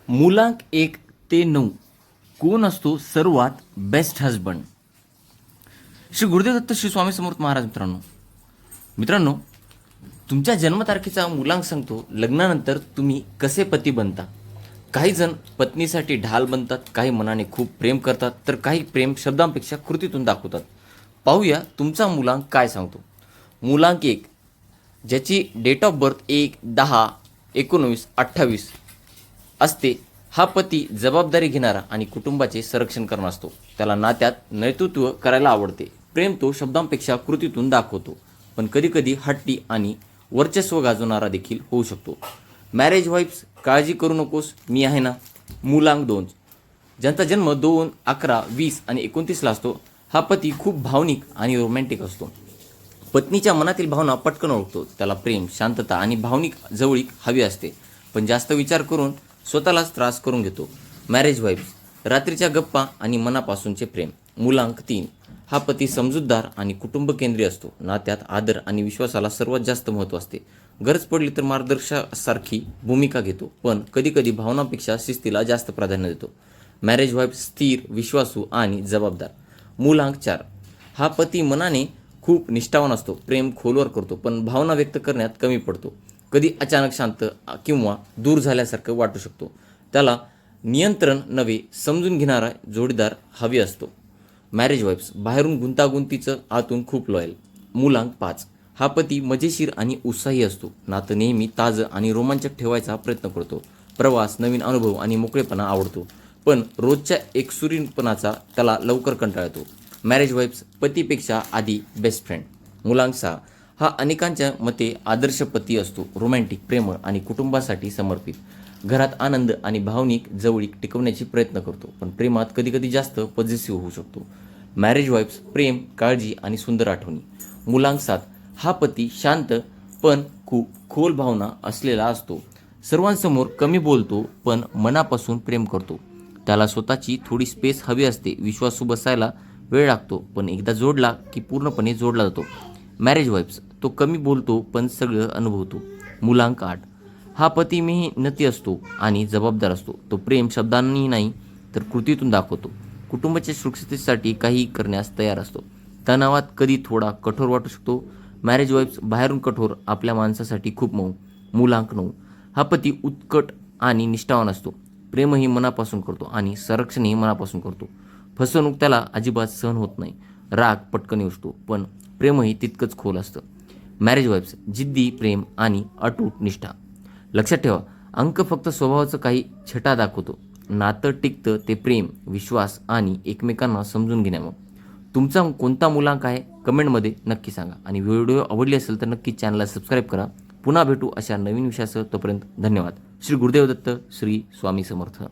मुलांक 1 ते 9 कोण असतो सर्वात बेस्ट हजबंड? श्री गुरुदेव दत्त श्री स्वामी समर्थ महाराज. मित्रांनो, तुमच्या जन्मतारखेचा मुलांक सांगतो लग्नानंतर तुम्ही कसे पती बनता. काही जण पत्नीसाठी ढाल बनतात, काही मनाने खूप प्रेम करतात, तर काही प्रेम शब्दांपेक्षा कृतीतून दाखवतात. पाहूया तुमचा मुलांक काय सांगतो. मुलांक 1, ज्याची डेट ऑफ बर्थ 1/10/1928 असते, हा पती जबाबदारी घेणारा आणि कुटुंबाचे संरक्षण करणारा असतो. त्याला नात्यात नेतृत्व करायला आवडते. प्रेम तो शब्दांपेक्षा कृतीतून दाखवतो, पण कधीकधी हट्टी आणि वर्चस्व गाजवणारा देखील होऊ शकतो. मॅरेज वाईफ्स, काळजी करू नकोस, मी आहे ना. मुलांक 2, ज्यांचा जन्म 2, 11, 20 आणि 29ला असतो, हा पती खूप भावनिक आणि रोमॅन्टिक असतो. पत्नीच्या मनातील भावना पटकन ओळखतो. त्याला प्रेम, शांतता आणि भावनिक जवळीक हवी असते, पण जास्त विचार करून स्वतःलाच त्रास करून घेतो. मॅरेज वाईफ्स, रात्रीच्या गप्पा आणि मनापासूनचे प्रेम. मुलांक 3, हा पती समजूतदार आणि कुटुंब केंद्रीय असतो. नात्यात आदर आणि विश्वासाला सर्वात जास्त महत्त्व असते. गरज पडली तर मार्गदर्शकासारखी भूमिका घेतो, पण कधीकधी भावनांपेक्षा शिस्तीला जास्त प्राधान्य देतो. मॅरेज वाईफ स्थिर, विश्वासू आणि जबाबदार. मुलांक 4, हा पती मनाने खूप निष्ठावान असतो. प्रेम खोलवर करतो, पण भावना व्यक्त करण्यात कमी पडतो. कधी अचानक शांत किंवा दूर झाल्यासारखं वाटू शकतो. त्याला नियंत्रण नव्हे, समजून घेणारा जोडीदार हवी असतो. मॅरेज वाईफ्स, बाहेरून गुंतागुंतीचं, आतून खूप लॉयल. मुलांक 5, हा पती मजेशीर आणि उत्साही असतो. नातं नेहमी ताजं आणि रोमांचक ठेवायचा प्रयत्न करतो. प्रवास, नवीन अनुभव आणि मोकळेपणा आवडतो, पण रोजच्या एकसुरीपणाचा त्याला लवकर कंटाळा येतो. मॅरेज वाईफ्स, पतीपेक्षा आधी बेस्ट फ्रेंड. मुलांक 6, हा अनेकांच्या मते आदर्श पती असतो. रोमॅन्टिक, प्रेमळ आणि कुटुंबासाठी समर्पित. घरात आनंद आणि भावनिक जवळीक टिकवण्याची प्रयत्न करतो, पण प्रेमात कधीकधी जास्त पॉझिटिव्ह होऊ शकतो. मॅरेज वाईफ्स, प्रेम, काळजी आणि सुंदर आठवणी. मुलांक 7, हा पती शांत पण खूप खोल भावना असलेला असतो. सर्वांसमोर कमी बोलतो, पण मनापासून प्रेम करतो. त्याला स्वतःची थोडी स्पेस हवी असते. विश्वासू बसायला वेळ लागतो, पण एकदा जोडला की पूर्णपणे जोडला जातो. मॅरेज वाईफ्स, तो कमी बोलतो पण सगळं अनुभवतो. मुलांक 8, हा पती मेहनती असतो आणि जबाबदार असतो. तो प्रेम शब्दांनी नाही तर कृतीतून दाखवतो. कुटुंबाच्या सुरक्षिततेसाठी काही करण्यास तयार असतो. तणावात कधी थोडा कठोर वाटू शकतो. मॅरेज वाईफ्स, बाहेरून कठोर, आपल्या माणसासाठी खूप मऊ. मुलांक 9, हा पती उत्कट आणि निष्ठावान असतो. प्रेमही मनापासून करतो आणि संरक्षणही मनापासून करतो. फसवणूक त्याला अजिबात सहन होत नाही. राग पटकन येतो, पण प्रेमही तितकंच खोल असतं. मॅरेज वाईफ्स, जिद्दी, प्रेम आणि अटूट निष्ठा. लक्षात ठेवा, अंक फक्त स्वभावाचं काही छटा दाखवतो. नातं टिकतं ते प्रेम, विश्वास आणि एकमेकांना समजून घेण्यामुळे. तुमचा कोणता मुलांक आहे कमेंटमध्ये नक्की सांगा, आणि व्हिडिओ आवडली असेल तर नक्की चॅनलला सबस्क्राईब करा. पुन्हा भेटू अशा नवीन विषयासह. तोपर्यंत धन्यवाद. श्री गुरुदेव दत्त, श्री स्वामी समर्थ.